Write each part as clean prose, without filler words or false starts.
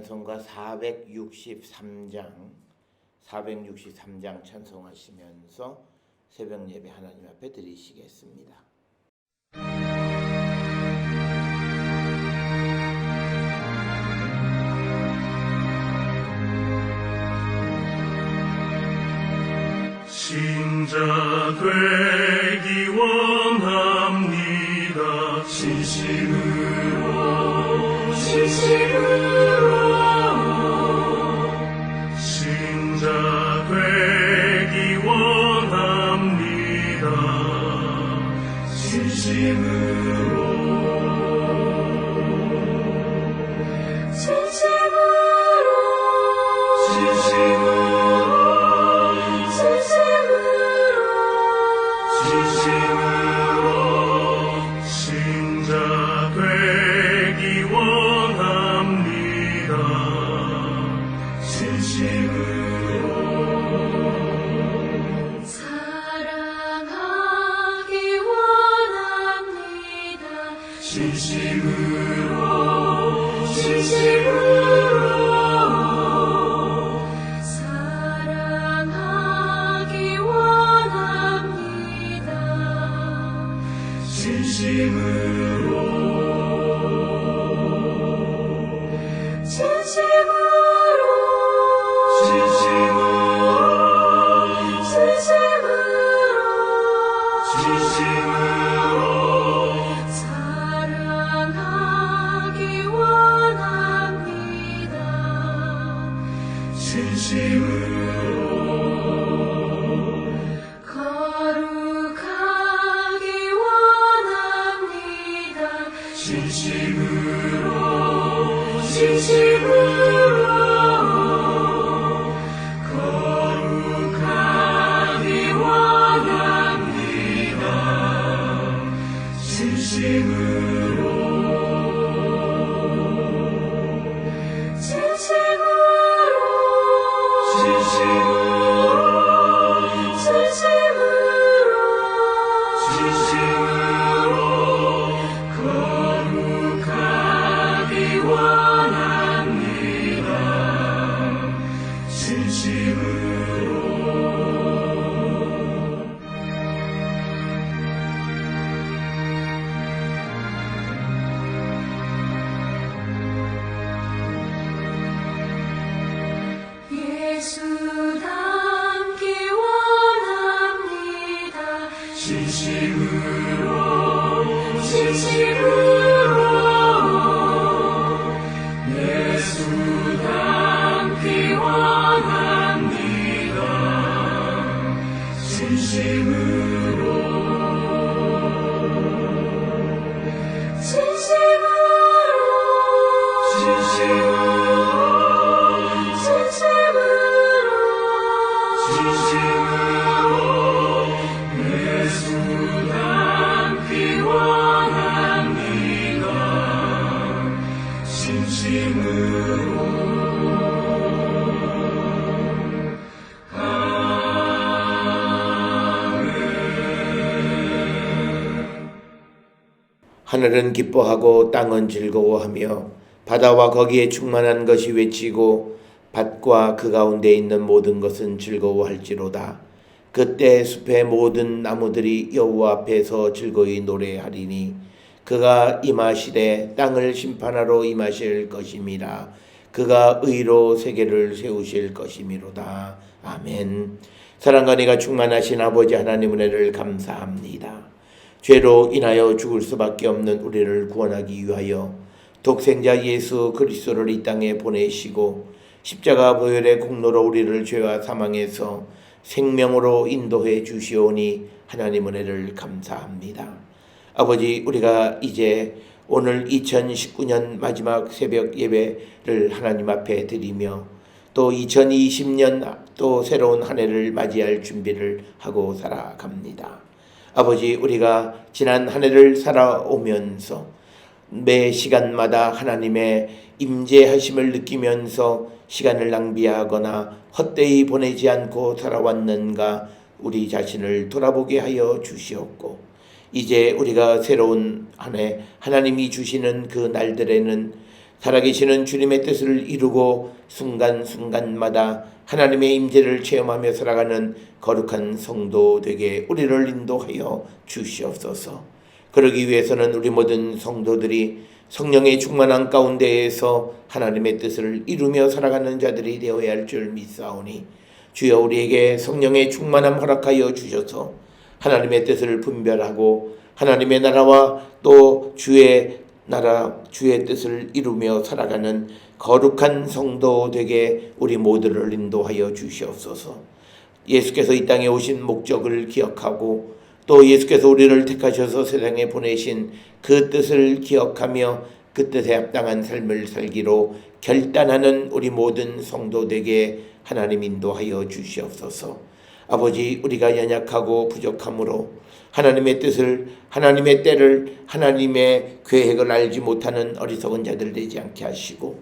찬송가 463장 찬송하시면서 새벽 예배 하나님 앞에 드리시겠습니다. 신자 되기 원합니다. 진심으로 신자 되기 원합니다. 진심으로 신자 되기 원합니다. 진심으로 사랑하기 원합니다. 진심으로 사랑하기 원합니다. 진심으로 사랑하기 원합니다. 거룩하기 원합니다. 진심으로 거룩하기 원합니다. 진심으로 거룩하기 원합니다. 진심으로 예수 닮기 원합니다. 진심으로 예수 닮기 원합니다. 진심으로 예수 닮기 원합니다. 진심으로 하늘은 기뻐하고 땅은 즐거워하며 바다와 거기에 충만한 것이 외치고 밭과 그 가운데 있는 모든 것은 즐거워할지로다. 그때 숲의 모든 나무들이 여호와 앞에서 즐거이 노래하리니 그가 임하시되 땅을 심판하러 임하실 것임이라. 그가 의로 세계를 세우실 것이미로다. 아멘. 사랑과 은혜가 충만하신 아버지 하나님 은혜를 감사합니다. 죄로 인하여 죽을 수밖에 없는 우리를 구원하기 위하여 독생자 예수 그리스도를 이 땅에 보내시고 십자가 보혈의 공로로 우리를 죄와 사망에서 생명으로 인도해 주시오니 하나님 은혜를 감사합니다. 아버지, 우리가 이제 오늘 2019년 마지막 새벽 예배를 하나님 앞에 드리며 또 2020년 또 새로운 한 해를 맞이할 준비를 하고 살아갑니다. 아버지, 우리가 지난 한 해를 살아오면서 매 시간마다 하나님의 임재하심을 느끼면서 시간을 낭비하거나 헛되이 보내지 않고 살아왔는가 우리 자신을 돌아보게 하여 주시옵고, 이제 우리가 새로운 한 해 하나님이 주시는 그 날들에는 살아계시는 주님의 뜻을 이루고 순간순간마다 하나님의 임재를 체험하며 살아가는 거룩한 성도 되게 우리를 인도하여 주시옵소서. 그러기 위해서는 우리 모든 성도들이 성령의 충만한 가운데에서 하나님의 뜻을 이루며 살아가는 자들이 되어야 할 줄 믿사오니 주여 우리에게 성령의 충만함 허락하여 주셔서 하나님의 뜻을 분별하고 하나님의 나라와 또 주의 나라 주의 뜻을 이루며 살아가는 거룩한 성도 되게 우리 모두를 인도하여 주시옵소서. 예수께서 이 땅에 오신 목적을 기억하고 또 예수께서 우리를 택하셔서 세상에 보내신 그 뜻을 기억하며 그 뜻에 합당한 삶을 살기로 결단하는 우리 모든 성도되게 하나님 인도하여 주시옵소서. 아버지, 우리가 연약하고 부족함으로 하나님의 뜻을, 하나님의 때를, 하나님의 계획을 알지 못하는 어리석은 자들 되지 않게 하시고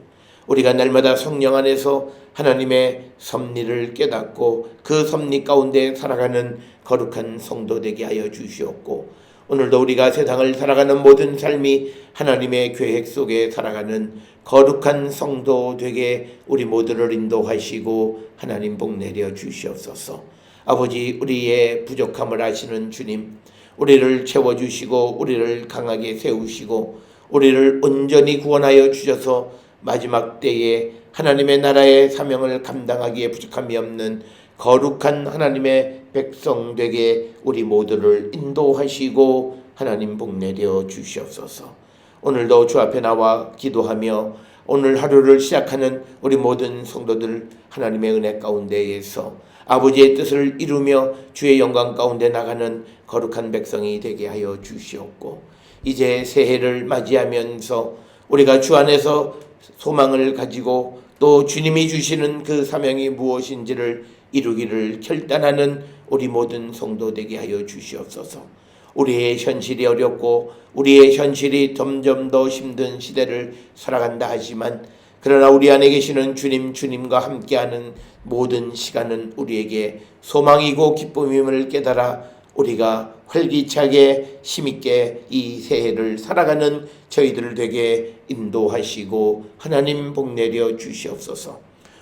우리가 날마다 성령 안에서 하나님의 섭리를 깨닫고 그 섭리 가운데 살아가는 거룩한 성도 되게 하여 주시옵고 오늘도 우리가 세상을 살아가는 모든 삶이 하나님의 계획 속에 살아가는 거룩한 성도 되게 우리 모두를 인도하시고 하나님 복 내려 주시옵소서. 아버지, 우리의 부족함을 아시는 주님, 우리를 채워주시고 우리를 강하게 세우시고 우리를 온전히 구원하여 주셔서 마지막 때에 하나님의 나라의 사명을 감당하기에 부족함이 없는 거룩한 하나님의 백성 되게 우리 모두를 인도하시고 하나님 복 내려 주시옵소서. 오늘도 주 앞에 나와 기도하며 오늘 하루를 시작하는 우리 모든 성도들 하나님의 은혜 가운데에서 아버지의 뜻을 이루며 주의 영광 가운데 나가는 거룩한 백성이 되게 하여 주시옵고 이제 새해를 맞이하면서 우리가 주 안에서 소망을 가지고 또 주님이 주시는 그 사명이 무엇인지를 이루기를 결단하는 우리 모든 성도 되게 하여 주시옵소서. 우리의 현실이 어렵고 우리의 현실이 점점 더 힘든 시대를 살아간다 하지만 그러나 우리 안에 계시는 주님과 함께하는 모든 시간은 우리에게 소망이고 기쁨임을 깨달아 우리가 활기차게 힘있게 이 새해를 살아가는 저희들 되게 인도하시고 하나님 복 내려 주시옵소서.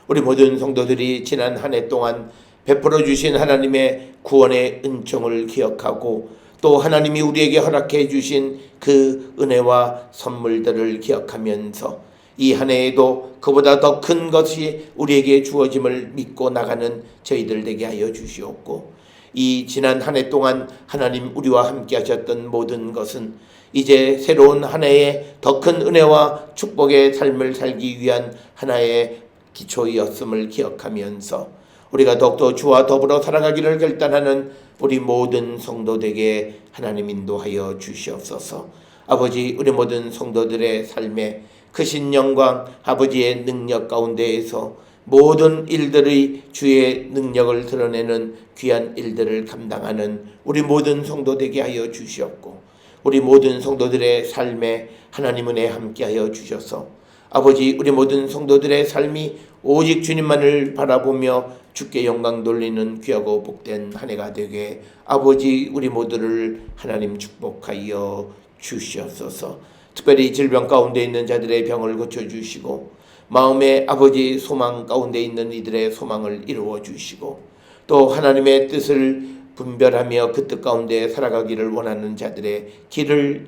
우리 모든 성도들이 지난 한 해 동안 베풀어 주신 하나님의 구원의 은총을 기억하고 또 하나님이 우리에게 허락해 주신 그 은혜와 선물들을 기억하면서 이 한 해에도 그보다 더 큰 것이 우리에게 주어짐을 믿고 나가는 저희들 되게 하여 주시옵고 이 지난 한 해 동안 하나님 우리와 함께 하셨던 모든 것은 이제 새로운 한 해에 더 큰 은혜와 축복의 삶을 살기 위한 하나의 기초이었음을 기억하면서 우리가 더욱더 주와 더불어 살아가기를 결단하는 우리 모든 성도들에게 하나님 인도하여 주시옵소서. 아버지, 우리 모든 성도들의 삶에 크신 영광 아버지의 능력 가운데에서 모든 일들의 주의 능력을 드러내는 귀한 일들을 감당하는 우리 모든 성도 되게 하여 주시옵고 우리 모든 성도들의 삶에 하나님 은혜 함께하여 주셔서 아버지, 우리 모든 성도들의 삶이 오직 주님만을 바라보며 주께 영광 돌리는 귀하고 복된 한 해가 되게 아버지 우리 모두를 하나님 축복하여 주시옵소서. 특별히 질병 가운데 있는 자들의 병을 고쳐주시고 마음의 아버지 소망 가운데 있는 이들의 소망을 이루어 주시고 또 하나님의 뜻을 분별하며 그 뜻 가운데 살아가기를 원하는 자들의 길을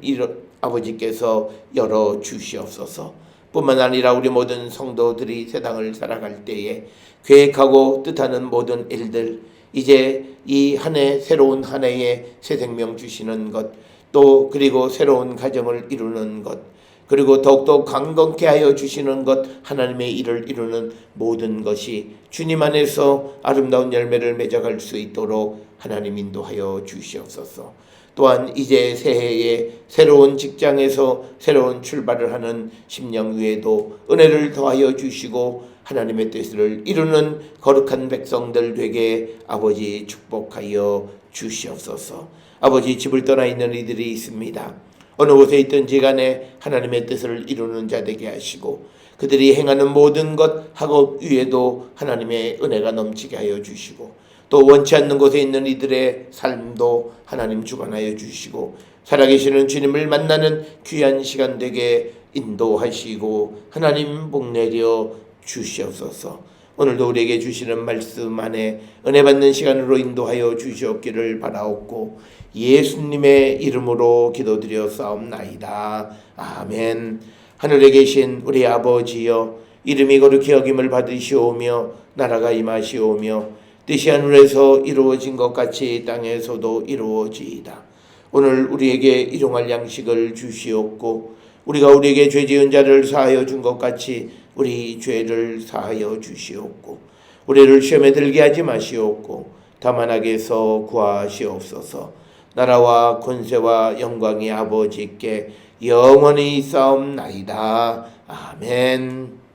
아버지께서 열어 주시옵소서. 뿐만 아니라 우리 모든 성도들이 세상을 살아갈 때에 계획하고 뜻하는 모든 일들 이제 이 한 해 새로운 한 해에 새 생명 주시는 것 또 그리고 새로운 가정을 이루는 것 그리고 더욱더 강건케 하여 주시는 것 하나님의 일을 이루는 모든 것이 주님 안에서 아름다운 열매를 맺어갈 수 있도록 하나님 인도하여 주시옵소서. 또한 이제 새해에 새로운 직장에서 새로운 출발을 하는 심령 위에도 은혜를 더하여 주시고 하나님의 뜻을 이루는 거룩한 백성들 되게 아버지 축복하여 주시옵소서. 아버지, 집을 떠나 있는 이들이 있습니다. 어느 곳에 있든지 간에 하나님의 뜻을 이루는 자 되게 하시고 그들이 행하는 모든 것 학업 위에도 하나님의 은혜가 넘치게 하여 주시고 또 원치 않는 곳에 있는 이들의 삶도 하나님 주관하여 주시고 살아계시는 주님을 만나는 귀한 시간 되게 인도하시고 하나님 복 내려 주시옵소서. 오늘도 우리에게 주시는 말씀 안에 은혜 받는 시간으로 인도하여 주시옵기를 바라옵고 예수님의 이름으로 기도드려 싸움나이다. 아멘. 하늘에 계신 우리 아버지여, 이름이 거룩히 여김을 받으시오며 나라가 임하시오며 뜻이 하늘에서 이루어진 것 같이 땅에서도 이루어지이다. 오늘 우리에게 일용할 양식을 주시옵고 우리가 우리에게 죄 지은 자를 사하여 준 것 같이 우리 죄를 사하여 주시옵고 우리를 시험에 들게 하지 마시옵고 다만 악에서 구하시옵소서. 나라와 권세와 영광이 아버지께 영원히 싸움나이다. 아멘.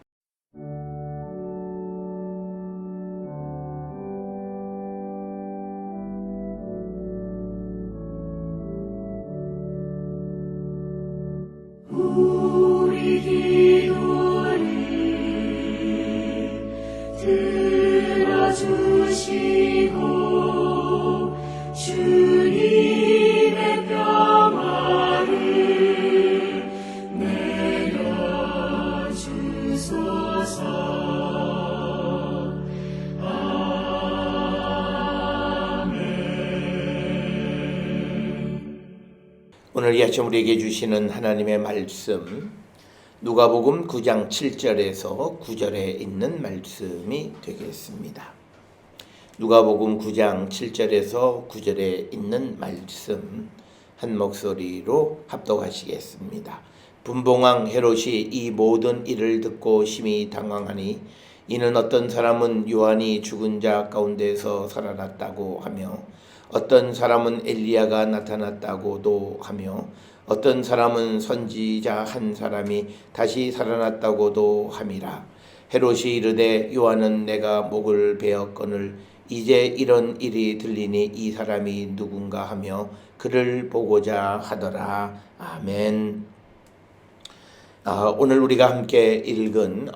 우리 기도를 들어주시고 주님의 평화를 내려주소서. 오늘 이 아침 우리에게 주시는 하나님의 말씀, 누가복음 9장 7절에서 9절에 있는 말씀이 되겠습니다. 누가복음 9장 7절에서 9절에 있는 말씀 한 목소리로 합독하시겠습니다. 분봉왕 헤롯이 이 모든 일을 듣고 심히 당황하니 이는 어떤 사람은 요한이 죽은 자 가운데서 살아났다고 하며 어떤 사람은 엘리야가 나타났다고도 하며 어떤 사람은 선지자 한 사람이 다시 살아났다고도 함이라. 헤롯이 이르되 요한은 내가 목을 베었거늘 이제 이런 일이 들리니 이 사람이 누군가 하며 그를 보고자 하더라. 아멘. 오늘 우리가 함께 읽은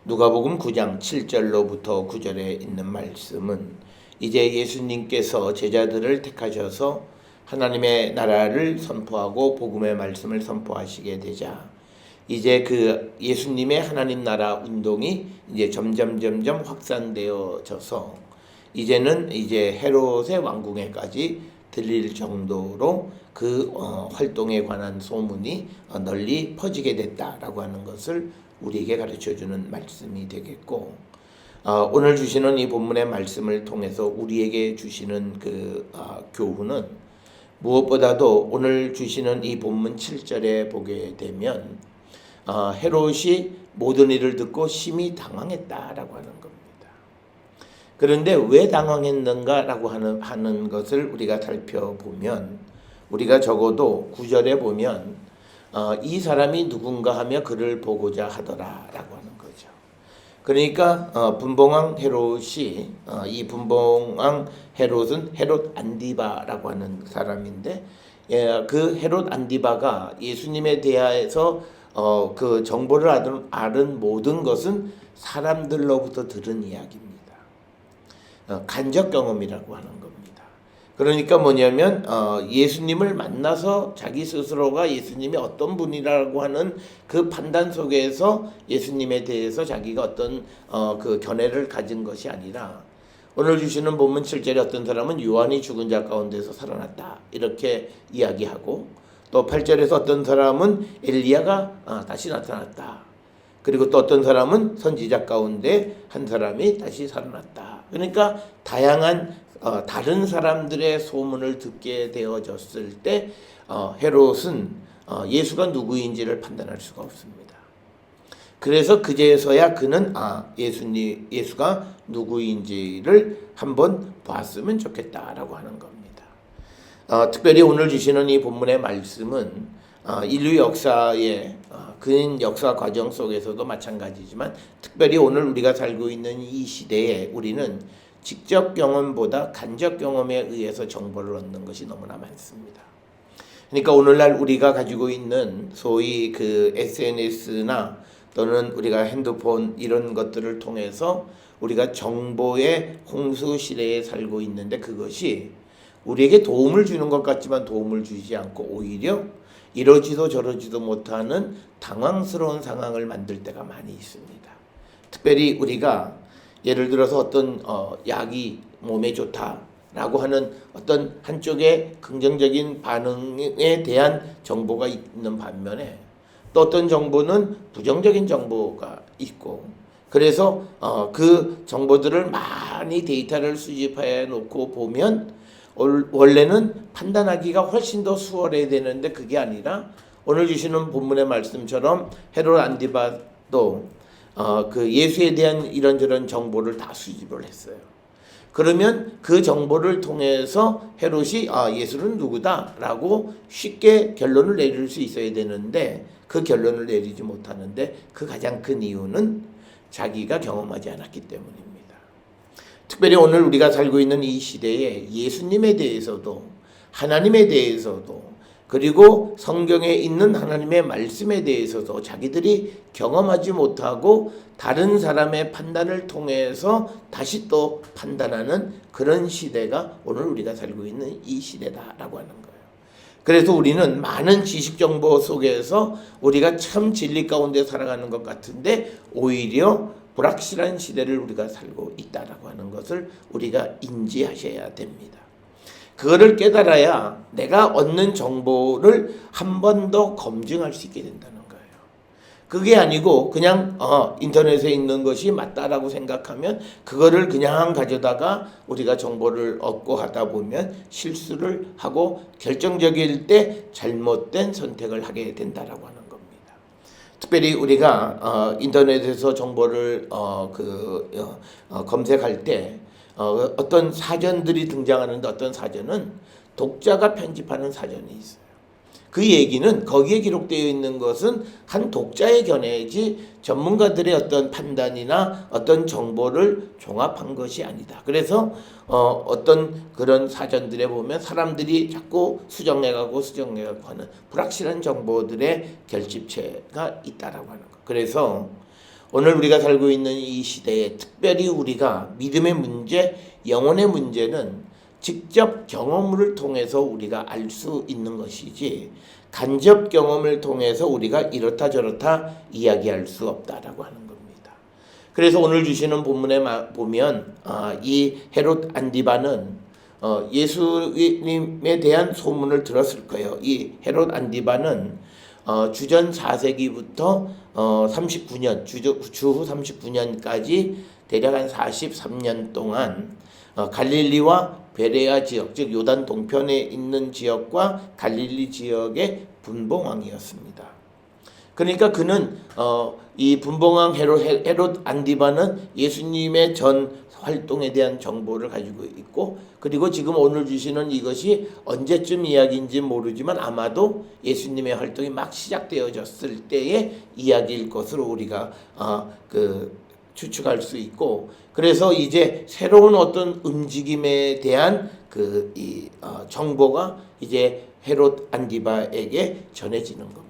누가복음 9장 7절로부터 9절에 있는 말씀은 이제 예수님께서 제자들을 택하셔서 하나님의 나라를 선포하고 복음의 말씀을 선포하시게 되자 이제 그 예수님의 하나님 나라 운동이 이제 점점 확산되어져서 이제는 이제 헤롯의 왕궁에까지 들릴 정도로 그 활동에 관한 소문이 널리 퍼지게 됐다라고 하는 것을 우리에게 가르쳐주는 말씀이 되겠고, 오늘 주시는 이 본문의 말씀을 통해서 우리에게 주시는 그 교훈은 무엇보다도 오늘 주시는 이 본문 7절에 보게 되면 헤롯이 모든 일을 듣고 심히 당황했다라고 하는 겁니다. 그런데 왜 당황했는가라고 하는 것을 우리가 살펴보면 우리가 적어도 9절에 보면 이 사람이 누군가 하며 그를 보고자 하더라라고 하는 거죠. 그러니까 분봉왕 헤롯이 이 분봉왕 헤롯은 헤롯 안디바라고 하는 사람인데 그 헤롯 안디바가 예수님에 대해서 그 정보를 아는 모든 것은 사람들로부터 들은 이야기입니다. 간접 경험이라고 하는 겁니다. 그러니까 뭐냐면 예수님을 만나서 자기 스스로가 예수님이 어떤 분이라고 하는 그 판단 속에서 예수님에 대해서 자기가 어떤 그 견해를 가진 것이 아니라 오늘 주시는 본문 7절에 어떤 사람은 요한이 죽은 자 가운데서 살아났다 이렇게 이야기하고 또 8절에서 어떤 사람은 엘리야가 다시 나타났다. 그리고 또 어떤 사람은 선지자 가운데 한 사람이 다시 살아났다. 그러니까 다양한 다른 사람들의 소문을 듣게 되어졌을 때 헤롯은 예수가 누구인지를 판단할 수가 없습니다. 그래서 그제서야 그는 예수가 누구인지를 한번 봤으면 좋겠다라고 하는 겁니다. 특별히 오늘 주시는 이 본문의 말씀은 인류 역사의 긴 역사 과정 속에서도 마찬가지지만 특별히 오늘 우리가 살고 있는 이 시대에 우리는 직접 경험보다 간접 경험에 의해서 정보를 얻는 것이 너무나 많습니다. 그러니까 오늘날 우리가 가지고 있는 소위 그 SNS나 또는 우리가 핸드폰 이런 것들을 통해서 우리가 정보의 홍수 시대에 살고 있는데 그것이 우리에게 도움을 주는 것 같지만 도움을 주지 않고 오히려 이러지도 저러지도 못하는 당황스러운 상황을 만들 때가 많이 있습니다. 특별히 우리가 예를 들어서 어떤 약이 몸에 좋다라고 하는 어떤 한쪽의 긍정적인 반응에 대한 정보가 있는 반면에 또 어떤 정보는 부정적인 정보가 있고, 그래서 그 정보들을 많이 데이터를 수집해 놓고 보면 원래는 판단하기가 훨씬 더 수월해야 되는데 그게 아니라 오늘 주시는 본문의 말씀처럼 헤롯 안디바도 그 예수에 대한 이런저런 정보를 다 수집을 했어요. 그러면 그 정보를 통해서 헤롯이 예수는 누구다라고 쉽게 결론을 내릴 수 있어야 되는데 그 결론을 내리지 못하는데 그 가장 큰 이유는 자기가 경험하지 않았기 때문입니다. 특별히 오늘 우리가 살고 있는 이 시대에 예수님에 대해서도 하나님에 대해서도 그리고 성경에 있는 하나님의 말씀에 대해서도 자기들이 경험하지 못하고 다른 사람의 판단을 통해서 다시 또 판단하는 그런 시대가 오늘 우리가 살고 있는 이 시대다라고 하는 거예요. 그래서 우리는 많은 지식 정보 속에서 우리가 참 진리 가운데 살아가는 것 같은데 오히려 불확실한 시대를 우리가 살고 있다라고 하는 것을 우리가 인지하셔야 됩니다. 그거를 깨달아야 내가 얻는 정보를 한 번 더 검증할 수 있게 된다는 거예요. 그게 아니고 그냥 인터넷에 있는 것이 맞다라고 생각하면 그거를 그냥 가져다가 우리가 정보를 얻고 하다 보면 실수를 하고 결정적일 때 잘못된 선택을 하게 된다라고 하는 겁니다. 특별히 우리가 인터넷에서 정보를 검색할 때 어떤 사전들이 등장하는데 어떤 사전은 독자가 편집하는 사전이 있어요. 그 얘기는 거기에 기록되어 있는 것은 한 독자의 견해이지 전문가들의 어떤 판단이나 어떤 정보를 종합한 것이 아니다. 그래서 어떤 그런 사전들에 보면 사람들이 자꾸 수정해가고 하는 불확실한 정보들의 결집체가 있다라고 하는 것. 그래서 오늘 우리가 살고 있는 이 시대에 특별히 우리가 믿음의 문제, 영혼의 문제는 직접 경험을 통해서 우리가 알 수 있는 것이지 간접 경험을 통해서 우리가 이렇다 저렇다 이야기할 수 없다라고 하는 겁니다. 그래서 오늘 주시는 본문에 보면 이 헤롯 안디바는 예수님에 대한 소문을 들었을 거예요. 이 헤롯 안디바는 주전 4세기부터 39년, 주후 39년까지 대략 한 43년 동안 갈릴리와 베레아 지역, 즉 요단 동편에 있는 지역과 갈릴리 지역의 분봉왕이었습니다. 그러니까 그는 이 분봉왕 헤롯 안디바는 예수님의 전 활동에 대한 정보를 가지고 있고, 그리고 지금 오늘 주시는 이것이 언제쯤 이야기인지 모르지만 아마도 예수님의 활동이 막 시작되어졌을 때의 이야기일 것으로 우리가 추측할 수 있고, 그래서 이제 새로운 어떤 움직임에 대한 정보가 이제 헤롯 안디바에게 전해지는 겁니다.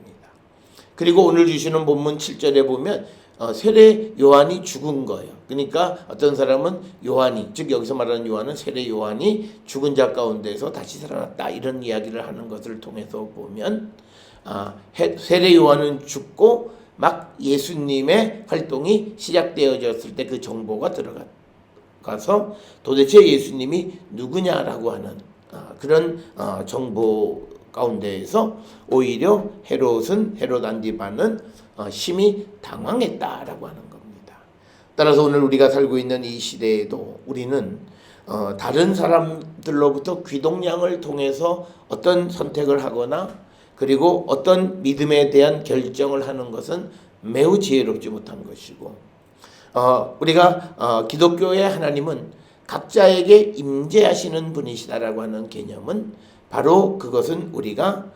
그리고 오늘 주시는 본문 7절에 보면 세례 요한이 죽은 거예요. 그러니까 어떤 사람은 요한이, 즉 여기서 말하는 요한은 세례 요한이 죽은 자 가운데서 다시 살아났다, 이런 이야기를 하는 것을 통해서 보면 세례 요한은 죽고 막 예수님의 활동이 시작되어졌을 때 그 정보가 들어가서 도대체 예수님이 누구냐라고 하는 그런 정보 가운데에서 오히려 헤롯 안디바는 심히 당황했다라고 하는 겁니다. 따라서 오늘 우리가 살고 있는 이 시대에도 우리는 다른 사람들로부터 귀동량을 통해서 어떤 선택을 하거나 그리고 어떤 믿음에 대한 결정을 하는 것은 매우 지혜롭지 못한 것이고, 우리가 기독교의 하나님은 각자에게 임재하시는 분이시다라고 하는 개념은 바로 그것은 우리가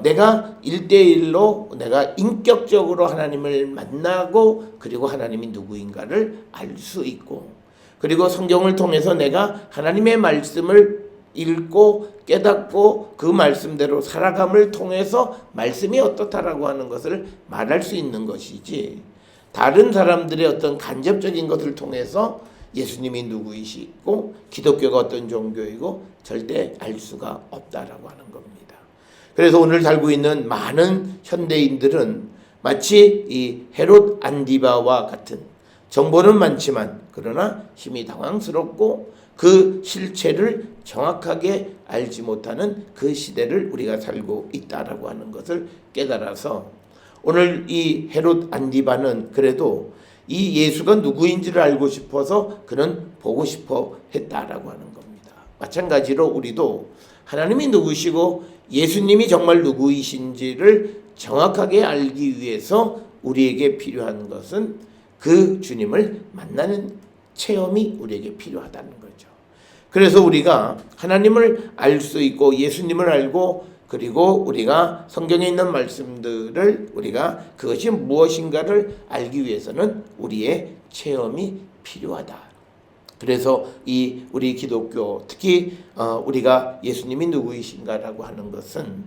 내가 1대1로 내가 인격적으로 하나님을 만나고 그리고 하나님이 누구인가를 알 수 있고, 그리고 성경을 통해서 내가 하나님의 말씀을 읽고 깨닫고 그 말씀대로 살아감을 통해서 말씀이 어떻다라고 하는 것을 말할 수 있는 것이지, 다른 사람들의 어떤 간접적인 것을 통해서 예수님이 누구이시고 기독교가 어떤 종교이고 절대 알 수가 없다라고 하는 겁니다. 그래서 오늘 살고 있는 많은 현대인들은 마치 이 헤롯 안디바와 같은 정보는 많지만 그러나 힘이 당황스럽고 그 실체를 정확하게 알지 못하는 그 시대를 우리가 살고 있다라고 하는 것을 깨달아서 오늘 이 헤롯 안디바는 그래도 이 예수가 누구인지를 알고 싶어서 그는 보고 싶어 했다라고 하는 겁니다. 마찬가지로 우리도 하나님이 누구시고 예수님이 정말 누구이신지를 정확하게 알기 위해서 우리에게 필요한 것은 그 주님을 만나는 체험이 우리에게 필요하다는 거죠. 그래서 우리가 하나님을 알 수 있고 예수님을 알고 그리고 우리가 성경에 있는 말씀들을 우리가 그것이 무엇인가를 알기 위해서는 우리의 체험이 필요하다. 그래서 이 우리 기독교 특히 우리가 예수님이 누구이신가라고 하는 것은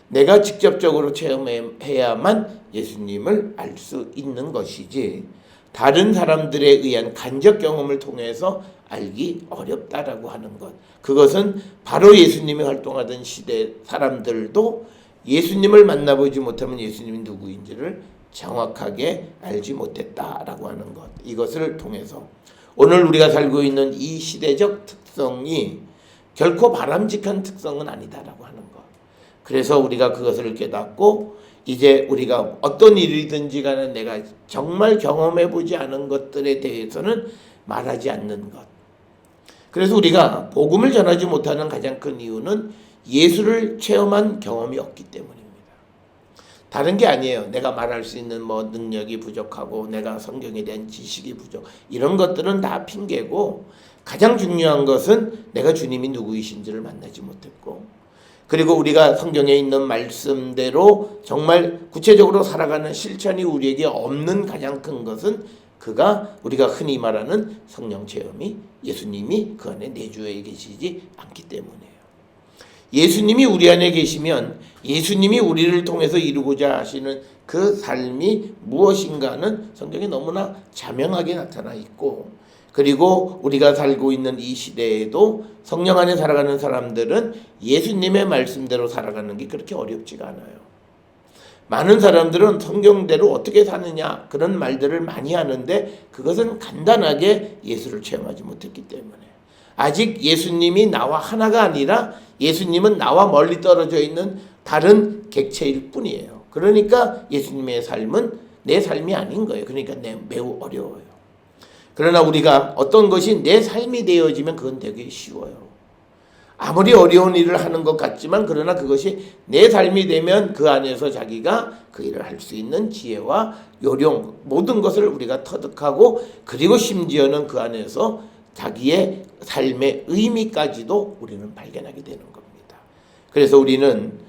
내가 직접적으로 체험해야만 예수님을 알 수 있는 것이지 다른 사람들에 의한 간접 경험을 통해서 알기 어렵다라고 하는 것. 그것은 바로 예수님이 활동하던 시대 사람들도 예수님을 만나보지 못하면 예수님이 누구인지를 정확하게 알지 못했다라고 하는 것. 이것을 통해서 오늘 우리가 살고 있는 이 시대적 특성이 결코 바람직한 특성은 아니다라고 하는 것. 그래서 우리가 그것을 깨닫고 이제 우리가 어떤 일이든지 간에 내가 정말 경험해보지 않은 것들에 대해서는 말하지 않는 것. 그래서 우리가 복음을 전하지 못하는 가장 큰 이유는 예수를 체험한 경험이 없기 때문입니다. 다른 게 아니에요. 내가 말할 수 있는 능력이 부족하고 내가 성경에 대한 지식이 부족. 이런 것들은 다 핑계고 가장 중요한 것은 내가 주님이 누구이신지를 만나지 못했고 그리고 우리가 성경에 있는 말씀대로 정말 구체적으로 살아가는 실천이 우리에게 없는 가장 큰 것은 그가 우리가 흔히 말하는 성령 체험이 예수님이 그 안에 내주에 계시지 않기 때문이에요. 예수님이 우리 안에 계시면 예수님이 우리를 통해서 이루고자 하시는 그 삶이 무엇인가는 성경에 너무나 자명하게 나타나 있고 그리고 우리가 살고 있는 이 시대에도 성령 안에 살아가는 사람들은 예수님의 말씀대로 살아가는 게 그렇게 어렵지가 않아요. 많은 사람들은 성경대로 어떻게 사느냐 그런 말들을 많이 하는데 그것은 간단하게 예수를 체험하지 못했기 때문에 아직 예수님이 나와 하나가 아니라 예수님은 나와 멀리 떨어져 있는 다른 객체일 뿐이에요. 그러니까 예수님의 삶은 내 삶이 아닌 거예요. 그러니까 매우 어려워요. 그러나 우리가 어떤 것이 내 삶이 되어지면 그건 되게 쉬워요. 아무리 어려운 일을 하는 것 같지만 그러나 그것이 내 삶이 되면 그 안에서 자기가 그 일을 할 수 있는 지혜와 요령 모든 것을 우리가 터득하고 그리고 심지어는 그 안에서 자기의 삶의 의미까지도 우리는 발견하게 되는 겁니다. 그래서 우리는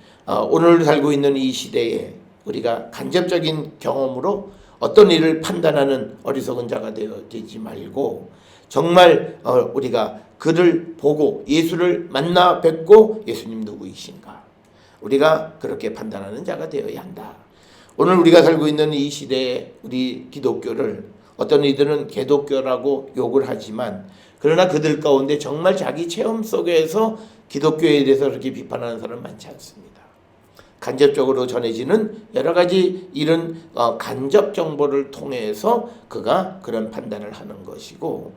오늘 살고 있는 이 시대에 우리가 간접적인 경험으로 어떤 일을 판단하는 어리석은 자가 되지 말고 정말 우리가 그를 보고 예수를 만나 뵙고 예수님 누구이신가 우리가 그렇게 판단하는 자가 되어야 한다. 오늘 우리가 살고 있는 이 시대에 우리 기독교를 어떤 이들은 개독교라고 욕을 하지만 그러나 그들 가운데 정말 자기 체험 속에서 기독교에 대해서 그렇게 비판하는 사람은 많지 않습니다. 간접적으로 전해지는 여러 가지 이런 간접 정보를 통해서 그가 그런 판단을 하는 것이고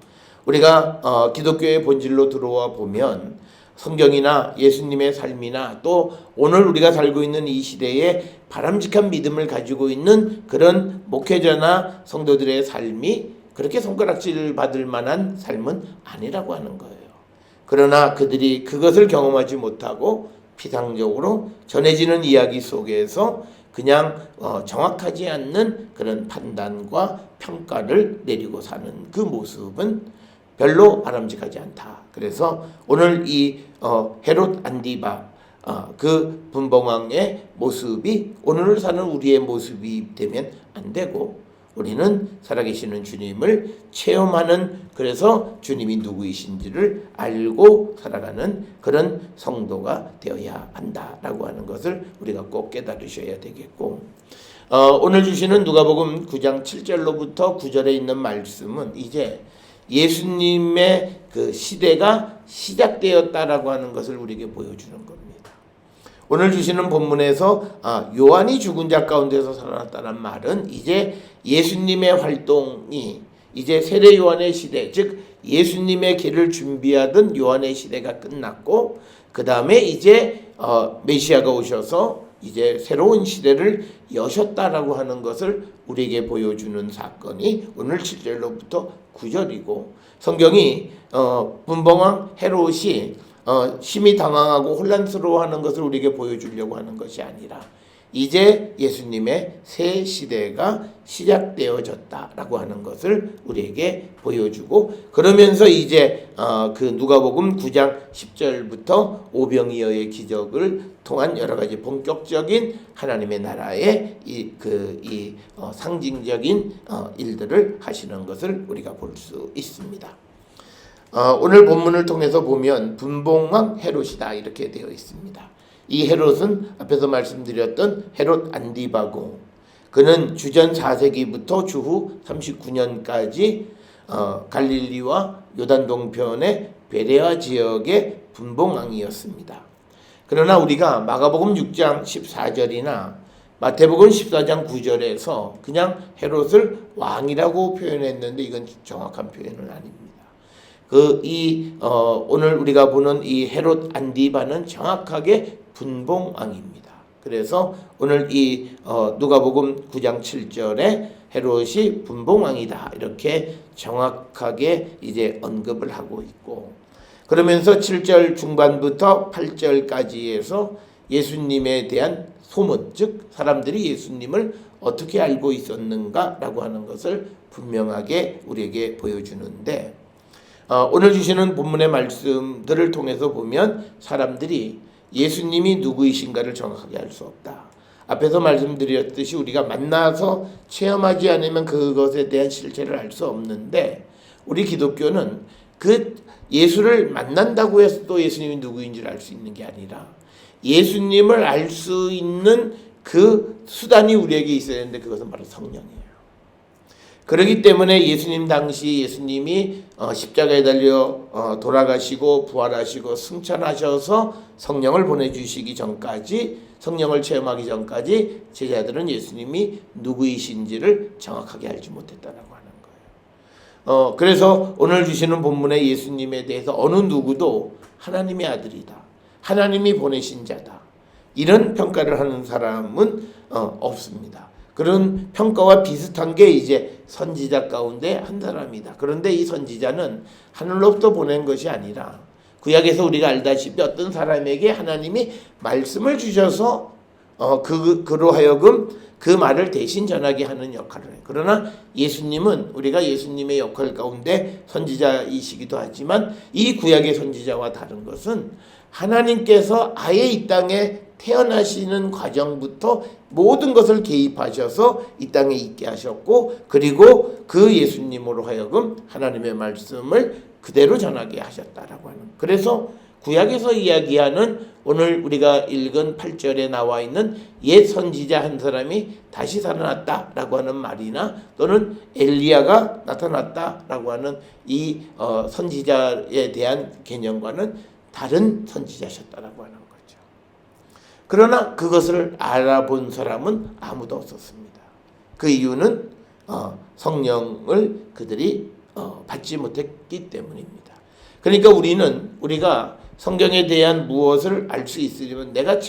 우리가 기독교의 본질로 들어와 보면 성경이나 예수님의 삶이나 또 오늘 우리가 살고 있는 이 시대에 바람직한 믿음을 가지고 있는 그런 목회자나 성도들의 삶이 그렇게 손가락질 받을 만한 삶은 아니라고 하는 거예요. 그러나 그들이 그것을 경험하지 못하고 피상적으로 전해지는 이야기 속에서 그냥 정확하지 않는 그런 판단과 평가를 내리고 사는 그 모습은 별로 바람직하지 않다. 그래서 오늘 이 헤롯 안디바 그 분봉왕의 모습이 오늘 사는 우리의 모습이 되면 안 되고 우리는 살아계시는 주님을 체험하는 그래서 주님이 누구이신지를 알고 살아가는 그런 성도가 되어야 한다라고 하는 것을 우리가 꼭 깨달으셔야 되겠고 오늘 주시는 누가복음 9장 7절로부터 9절에 있는 말씀은 이제 예수님의 그 시대가 시작되었다라고 하는 것을 우리에게 보여주는 겁니다. 오늘 주시는 본문에서 요한이 죽은 자 가운데서 살아났다는 말은 이제 예수님의 활동이 이제 세례 요한의 시대, 즉 예수님의 길을 준비하던 요한의 시대가 끝났고 그 다음에 이제 메시아가 오셔서 이제 새로운 시대를 여셨다라고 하는 것을 우리에게 보여주는 사건이 오늘 7절로부터 9절이고, 성경이 분봉왕 헤롯이 심히 당황하고 혼란스러워하는 것을 우리에게 보여주려고 하는 것이 아니라 이제 예수님의 새 시대가 시작되어졌다라고 하는 것을 우리에게 보여주고, 그러면서 이제 그 누가복음 9장 10절부터 오병이어의 기적을 통한 여러 가지 본격적인 하나님의 나라의 상징적인 일들을 하시는 것을 우리가 볼 수 있습니다. 오늘 본문을 통해서 보면 분봉왕 헤롯이다 이렇게 되어 있습니다. 이 헤롯은 앞에서 말씀드렸던 헤롯 안디바고, 그는 주전 4세기부터 주후 39년까지 갈릴리와 요단 동편의 베레아 지역의 분봉왕이었습니다. 그러나 우리가 마가복음 6장 14절이나 마태복음 14장 9절에서 그냥 헤롯을 왕이라고 표현했는데 이건 정확한 표현은 아닙니다. 오늘 우리가 보는 이 헤롯 안디바는 정확하게 분봉왕입니다. 그래서 오늘 이 누가복음 9장 7절에 헤롯이 분봉왕이다 이렇게 정확하게 이제 언급을 하고 있고, 그러면서 7절 중반부터 8절까지에서 예수님에 대한 소문, 즉 사람들이 예수님을 어떻게 알고 있었는가라고 하는 것을 분명하게 우리에게 보여주는데, 오늘 주시는 본문의 말씀들을 통해서 보면 사람들이 예수님이 누구이신가를 정확하게 알 수 없다. 앞에서 말씀드렸듯이 우리가 만나서 체험하지 않으면 그것에 대한 실체를 알 수 없는데, 우리 기독교는 그 예수를 만난다고 해서 또 예수님이 누구인지를 알 수 있는 게 아니라 예수님을 알 수 있는 그 수단이 우리에게 있어야 되는데 그것은 바로 성령이에요. 그렇기 때문에 예수님 당시 예수님이 십자가에 달려 돌아가시고 부활하시고 승천하셔서 성령을 보내주시기 전까지, 성령을 체험하기 전까지 제자들은 예수님이 누구이신지를 정확하게 알지 못했다라고 하는 거예요. 그래서 오늘 주시는 본문에 예수님에 대해서 어느 누구도 하나님의 아들이다, 하나님이 보내신 자다, 이런 평가를 하는 사람은 없습니다. 그런 평가와 비슷한 게 이제 선지자 가운데 한 사람이다. 그런데 이 선지자는 하늘로부터 보낸 것이 아니라 구약에서 우리가 알다시피 어떤 사람에게 하나님이 말씀을 주셔서 그로 하여금 그 말을 대신 전하게 하는 역할을 해요. 그러나 예수님은 우리가 예수님의 역할 가운데 선지자이시기도 하지만 이 구약의 선지자와 다른 것은 하나님께서 아예 이 땅에 태어나시는 과정부터 모든 것을 개입하셔서 이 땅에 있게 하셨고, 그리고 그 예수님으로 하여금 하나님의 말씀을 그대로 전하게 하셨다라고 하는. 그래서 구약에서 이야기하는 오늘 우리가 읽은 8절에 나와 있는 옛 선지자 한 사람이 다시 살아났다라고 하는 말이나 또는 엘리야가 나타났다라고 하는 이 선지자에 대한 개념과는 다른 선지자셨다라고 하는 거죠. 그러나 그것을 알아본 사람은 아무도 없었습니다. 그 이유는 성령을 그들이 받지 못했기 때문입니다. 그러니까 우리가 성경에 대한 무엇을 알 수 있으려면 내가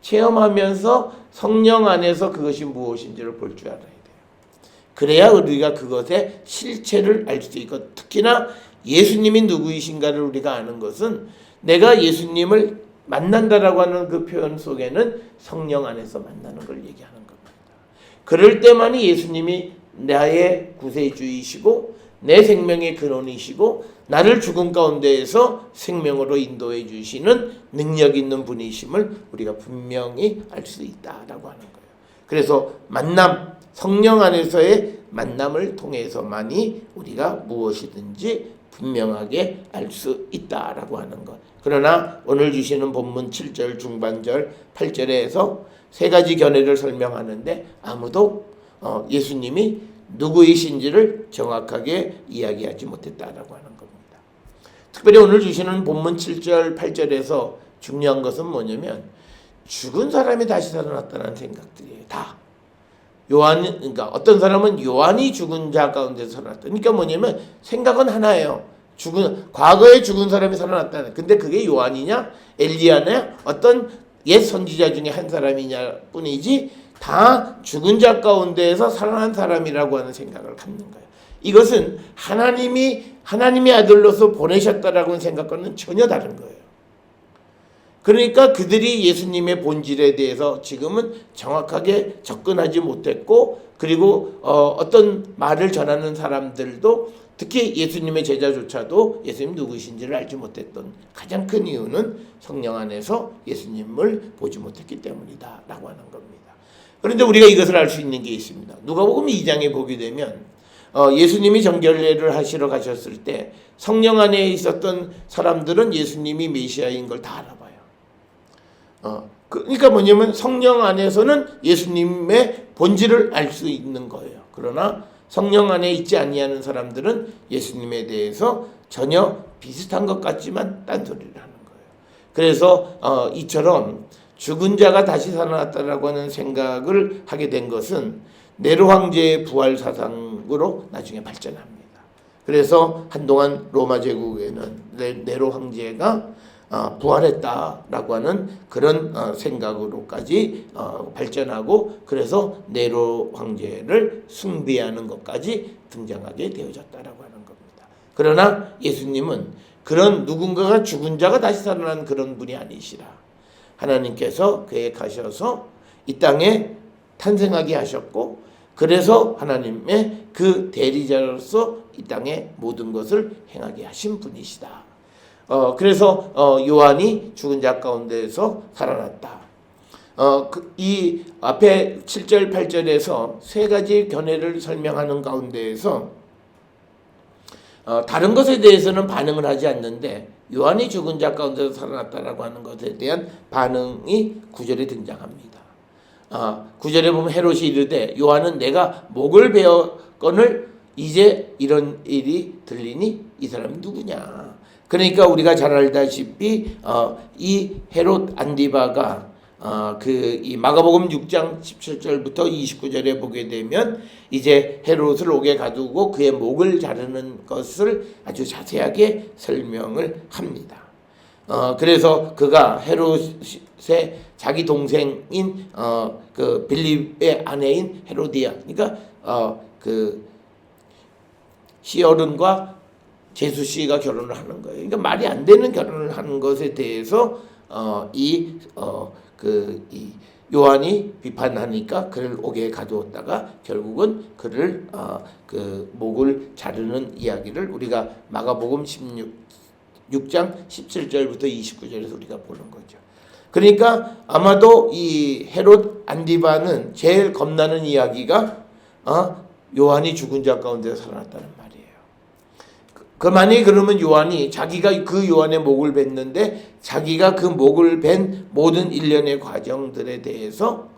체험하면서 성령 안에서 그것이 무엇인지를 볼 줄 알아야 돼요. 그래야 우리가 그것의 실체를 알 수 있고, 특히나 예수님이 누구이신가를 우리가 아는 것은 내가 예수님을 만난다라고 하는 그 표현 속에는 성령 안에서 만나는 걸 얘기하는 겁니다. 그럴 때만이 예수님이 나의 구세주이시고 내 생명의 근원이시고 나를 죽음 가운데에서 생명으로 인도해 주시는 능력 있는 분이심을 우리가 분명히 알 수 있다라고 하는 거예요. 그래서 성령 안에서의 만남을 통해서만이 우리가 무엇이든지 분명하게 알 수 있다라고 하는 것. 그러나 오늘 주시는 본문 7절 중반절 8절에서 세 가지 견해를 설명하는데 아무도 예수님이 누구이신지를 정확하게 이야기하지 못했다라고 하는 겁니다. 특별히 오늘 주시는 본문 7절 8절에서 중요한 것은 뭐냐면 죽은 사람이 다시 살아났다는 생각들이에요. 다. 그러니까 어떤 사람은 요한이 죽은 자 가운데서 살아났다. 그러니까 뭐냐면 생각은 하나예요. 과거에 죽은 사람이 살아났다는. 근데 그게 요한이냐, 엘리야냐, 어떤 옛 선지자 중에 한 사람이냐 뿐이지 다 죽은 자 가운데에서 살아난 사람이라고 하는 생각을 갖는 거예요. 이것은 하나님의 아들로서 보내셨다라고는 생각과는 전혀 다른 거예요. 그러니까 그들이 예수님의 본질에 대해서 지금은 정확하게 접근하지 못했고, 그리고 어떤 말을 전하는 사람들도 특히 예수님의 제자조차도 예수님 누구신지를 알지 못했던 가장 큰 이유는 성령 안에서 예수님을 보지 못했기 때문이다 라고 하는 겁니다. 그런데 우리가 이것을 알 수 있는 게 있습니다. 누가복음 2장에 보게 되면 예수님이 정결례를 하시러 가셨을 때 성령 안에 있었던 사람들은 예수님이 메시아인 걸 다 알아봐요. 그러니까 뭐냐면 성령 안에서는 예수님의 본질을 알 수 있는 거예요. 그러나 성령 안에 있지 아니하는 사람들은 예수님에 대해서 전혀 비슷한 것 같지만 딴소리를 하는 거예요. 그래서 이처럼 죽은 자가 다시 살아났다라고 하는 생각을 하게 된 것은 네로 황제의 부활 사상으로 나중에 발전합니다. 그래서 한동안 로마 제국에는 네로 황제가 부활했다라고 하는 그런 생각으로까지 발전하고, 그래서 네로 황제를 숭배하는 것까지 등장하게 되어졌다라고 하는 겁니다. 그러나 예수님은 그런 누군가가 죽은 자가 다시 살아난 그런 분이 아니시라. 하나님께서 계획하셔서 이 땅에 탄생하게 하셨고, 그래서 하나님의 그 대리자로서 이 땅에 모든 것을 행하게 하신 분이시다. 그래서 요한이 죽은 자 가운데에서 살아났다. 이 앞에 7절 8절에서 세 가지 견해를 설명하는 가운데에서 다른 것에 대해서는 반응을 하지 않는데 요한이 죽은 자 가운데서 살아났다라고 하는 것에 대한 반응이 9절에 등장합니다. 9절에 보면 헤롯이 이르되 요한은 내가 목을 베었거늘 이제 이런 일이 들리니 이 사람이 누구냐. 그러니까 우리가 잘 알다시피 이 헤롯 안디바가 이 마가복음 6장 17절부터 29절에 보게 되면 이제 헤롯을 옥에 가두고 그의 목을 자르는 것을 아주 자세하게 설명을 합니다. 그래서 그가 헤롯의 자기 동생인 그 빌립의 아내인 헤로디아, 그러니까 그 시어른과 제수 씨가 결혼을 하는 거예요. 그러니까 말이 안 되는 결혼을 하는 것에 대해서 이 요한이 비판하니까 그를 옥에 가두었다가 결국은 그를 그 목을 자르는 이야기를 우리가 마가복음 6장 17절부터 29절에서 우리가 보는 거죠. 그러니까 아마도 이 헤롯 안디바는 제일 겁나는 이야기가 요한이 죽은 자 가운데 살아났다는 말이에요. 만약에 그러면 요한이 자기가 그 요한의 목을 뱉는데 자기가 그 목을 벤 모든 일련의 과정들에 대해서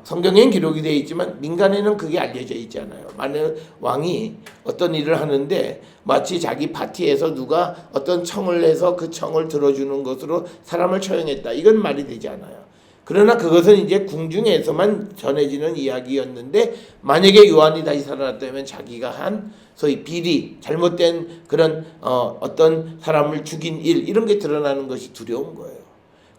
성경엔 기록이 되어 있지만 민간에는 그게 알려져 있지 않아요. 만약 왕이 어떤 일을 하는데 마치 자기 파티에서 누가 어떤 청을 해서 그 청을 들어주는 것으로 사람을 처형했다, 이건 말이 되지 않아요. 그러나 그것은 이제 궁중에서만 전해지는 이야기였는데 만약에 요한이 다시 살아났다면 자기가 한 소위 비리, 잘못된 그런 어떤 사람을 죽인 일, 이런 게 드러나는 것이 두려운 거예요.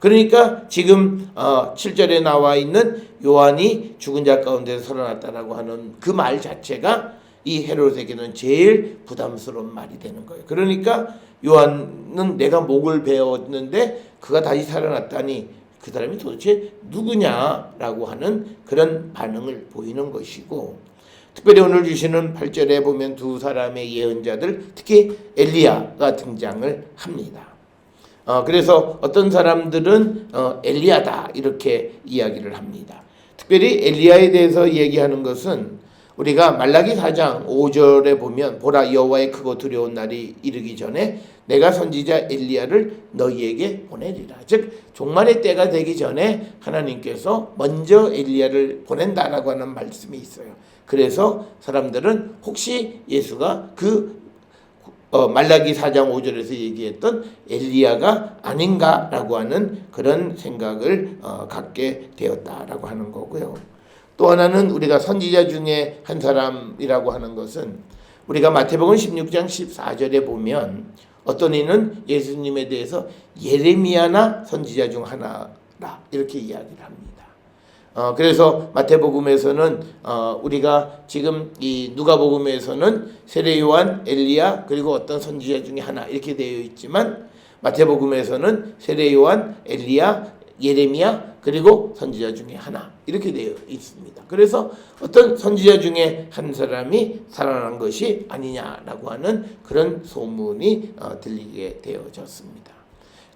그러니까 지금 7절에 나와 있는 요한이 죽은 자 가운데서 살아났다라고 하는 그 말 자체가 이 헤롯에게는 제일 부담스러운 말이 되는 거예요. 그러니까 요한은 내가 목을 베었는데 그가 다시 살아났다니 그 사람이 도대체 누구냐라고 하는 그런 반응을 보이는 것이고, 특별히 오늘 주시는 8절에 보면 두 사람의 예언자들, 특히 엘리야가 등장을 합니다. 그래서 어떤 사람들은 엘리야다 이렇게 이야기를 합니다. 특별히 엘리야에 대해서 얘기하는 것은 우리가 말라기 4장 5절에 보면 보라 여호와의 크고 두려운 날이 이르기 전에 내가 선지자 엘리야를 너희에게 보내리라. 즉 종말의 때가 되기 전에 하나님께서 먼저 엘리야를 보낸다라고 하는 말씀이 있어요. 그래서 사람들은 혹시 예수가 그 말라기 4장 5절에서 얘기했던 엘리야가 아닌가라고 하는 그런 생각을 갖게 되었다라고 하는 거고요. 또 하나는 우리가 선지자 중에 한 사람이라고 하는 것은 우리가 마태복음 16장 14절에 보면 어떤 이는 예수님에 대해서 예레미야나 선지자 중 하나라 이렇게 이야기를 합니다. 그래서 마태복음에서는 우리가 지금 이 누가복음에서는 세례 요한, 엘리야 그리고 어떤 선지자 중에 하나 이렇게 되어 있지만 마태복음에서는 세례 요한, 엘리야, 예레미야 그리고 선지자 중에 하나 이렇게 되어 있습니다. 그래서 어떤 선지자 중에 한 사람이 살아난 것이 아니냐라고 하는 그런 소문이 들리게 되어졌습니다.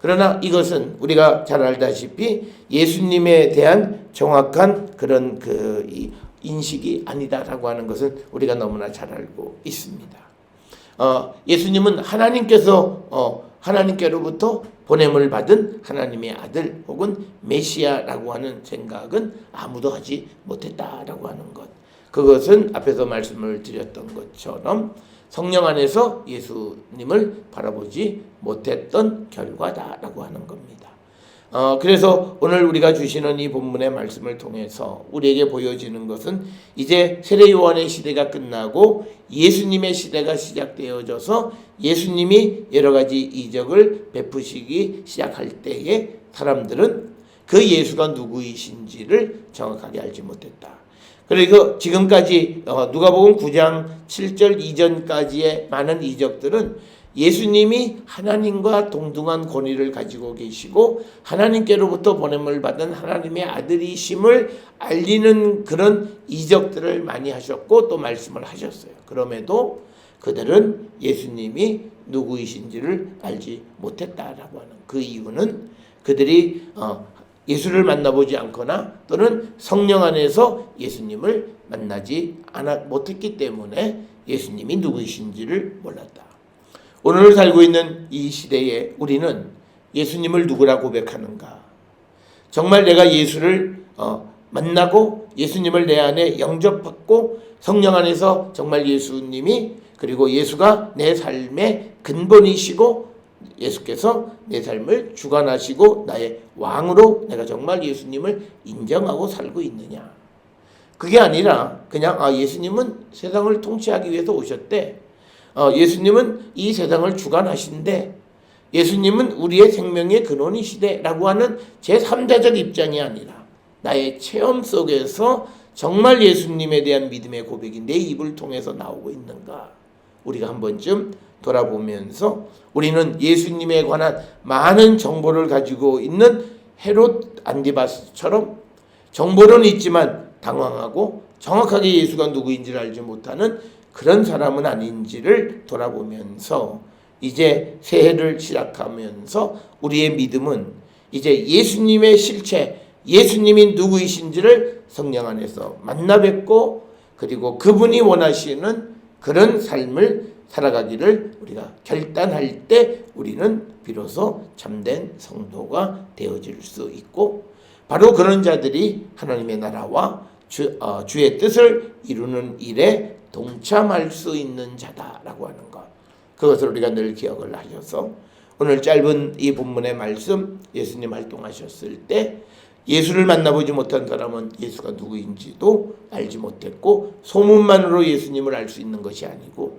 그러나 이것은 우리가 잘 알다시피 예수님에 대한 정확한 그런 이 인식이 아니다라고 하는 것은 우리가 너무나 잘 알고 있습니다. 예수님은 하나님께로부터 보냄을 받은 하나님의 아들 혹은 메시아라고 하는 생각은 아무도 하지 못했다라고 하는 것. 그것은 앞에서 말씀을 드렸던 것처럼 성령 안에서 예수님을 바라보지 못했던 결과다라고 하는 겁니다. 그래서 오늘 우리가 주시는 이 본문의 말씀을 통해서 우리에게 보여지는 것은 이제 세례 요한의 시대가 끝나고 예수님의 시대가 시작되어져서 예수님이 여러 가지 이적을 베푸시기 시작할 때에 사람들은 그 예수가 누구이신지를 정확하게 알지 못했다. 그리고 지금까지 누가복음 9장 7절 이전까지의 많은 이적들은 예수님이 하나님과 동등한 권위를 가지고 계시고 하나님께로부터 보냄을 받은 하나님의 아들이심을 알리는 그런 이적들을 많이 하셨고 또 말씀을 하셨어요. 그럼에도 그들은 예수님이 누구이신지를 알지 못했다라고 하는 그 이유는 그들이 예수를 만나보지 않거나 또는 성령 안에서 예수님을 만나지 못했기 때문에 예수님이 누구이신지를 몰랐다. 오늘 살고 있는 이 시대에 우리는 예수님을 누구라 고백하는가? 정말 내가 예수를 만나고 예수님을 내 안에 영접받고 성령 안에서 정말 예수님이 그리고 예수가 내 삶의 근본이시고 예수께서 내 삶을 주관하시고 나의 왕으로 내가 정말 예수님을 인정하고 살고 있느냐. 그게 아니라 그냥 예수님은 세상을 통치하기 위해서 오셨대. 예수님은 이 세상을 주관하신대. 예수님은 우리의 생명의 근원이시대 라고 하는 제3자적 입장이 아니라 나의 체험 속에서 정말 예수님에 대한 믿음의 고백이 내 입을 통해서 나오고 있는가. 우리가 한 번쯤 돌아보면서 우리는 예수님에 관한 많은 정보를 가지고 있는 헤롯 안디바스처럼 정보는 있지만 당황하고 정확하게 예수가 누구인지를 알지 못하는 그런 사람은 아닌지를 돌아보면서 이제 새해를 시작하면서 우리의 믿음은 이제 예수님의 실체, 예수님이 누구이신지를 성령 안에서 만나 뵙고 그리고 그분이 원하시는 그런 삶을 살아가기를 우리가 결단할 때 우리는 비로소 참된 성도가 되어질 수 있고 바로 그런 자들이 하나님의 나라와 주의 뜻을 이루는 일에 동참할 수 있는 자다라고 하는 것. 그것을 우리가 늘 기억을 하셔서 오늘 짧은 이 본문의 말씀 예수님 활동하셨을 때 예수를 만나보지 못한 사람은 예수가 누구인지도 알지 못했고 소문만으로 예수님을 알 수 있는 것이 아니고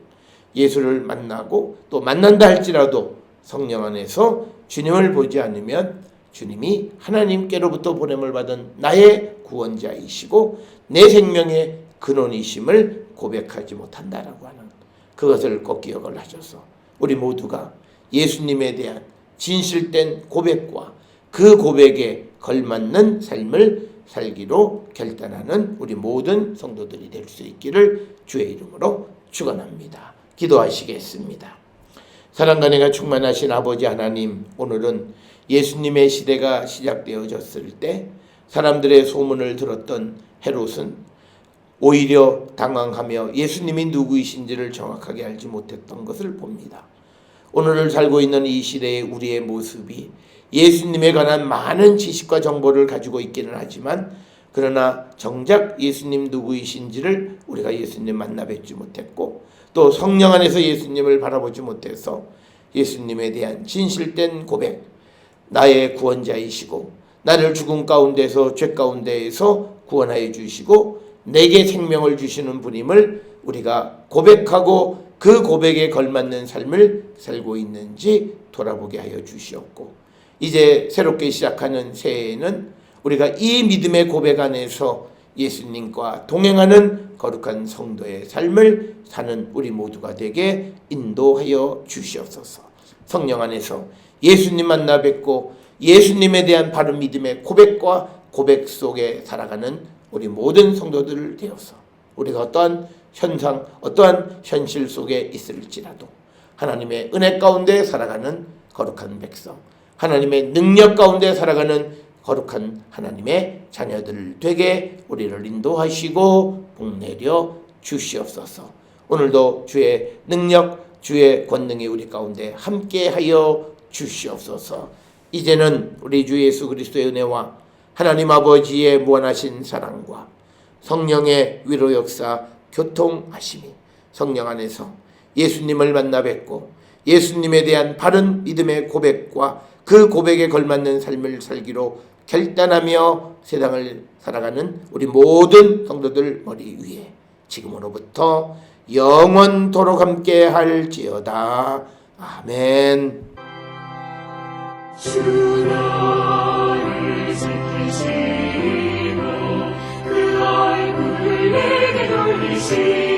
예수를 만나고 또 만난다 할지라도 성령 안에서 주님을 보지 않으면 주님이 하나님께로부터 보냄을 받은 나의 구원자이시고 내 생명의 근원이심을 고백하지 못한다라고 하는 그것을 꼭 기억을 하셔서 우리 모두가 예수님에 대한 진실된 고백과 그 고백에 걸맞는 삶을 살기로 결단하는 우리 모든 성도들이 될 수 있기를 주의 이름으로 축원합니다. 기도하시겠습니다. 사랑과 은혜가 충만하신 아버지 하나님, 오늘은 예수님의 시대가 시작되어졌을 때 사람들의 소문을 들었던 헤롯은 오히려 당황하며 예수님이 누구이신지를 정확하게 알지 못했던 것을 봅니다. 오늘을 살고 있는 이 시대의 우리의 모습이 예수님에 관한 많은 지식과 정보를 가지고 있기는 하지만 그러나 정작 예수님 누구이신지를 우리가 예수님 만나 뵙지 못했고 또 성령 안에서 예수님을 바라보지 못해서 예수님에 대한 진실된 고백, 나의 구원자이시고 나를 죽음 가운데서 죄 가운데에서 구원하여 주시고 내게 생명을 주시는 분임을 우리가 고백하고 그 고백에 걸맞는 삶을 살고 있는지 돌아보게 하여 주시옵고, 이제 새롭게 시작하는 새해에는 우리가 이 믿음의 고백 안에서 예수님과 동행하는 거룩한 성도의 삶을 사는 우리 모두가 되게 인도하여 주시옵소서. 성령 안에서 예수님 만나 뵙고 예수님에 대한 바른 믿음의 고백과 고백 속에 살아가는 우리 모든 성도들을 되어서 우리가 어떠한 현상, 어떠한 현실 속에 있을지라도 하나님의 은혜 가운데 살아가는 거룩한 백성, 하나님의 능력 가운데 살아가는 거룩한 하나님의 자녀들 되게 우리를 인도하시고 복내려 주시옵소서. 오늘도 주의 능력, 주의 권능이 우리 가운데 함께하여 주시옵소서. 이제는 우리 주 예수 그리스도의 은혜와 하나님 아버지의 무한하신 사랑과 성령의 위로 역사 교통하심이 성령 안에서 예수님을 만나 뵙고 예수님에 대한 바른 믿음의 고백과 그 고백에 걸맞는 삶을 살기로 결단하며 세상을 살아가는 우리 모든 성도들 머리 위에 지금으로부터 영원토록 함께 할지어다. 아멘. 주 나를 지키시고 그 얼굴을 내게 돌리시고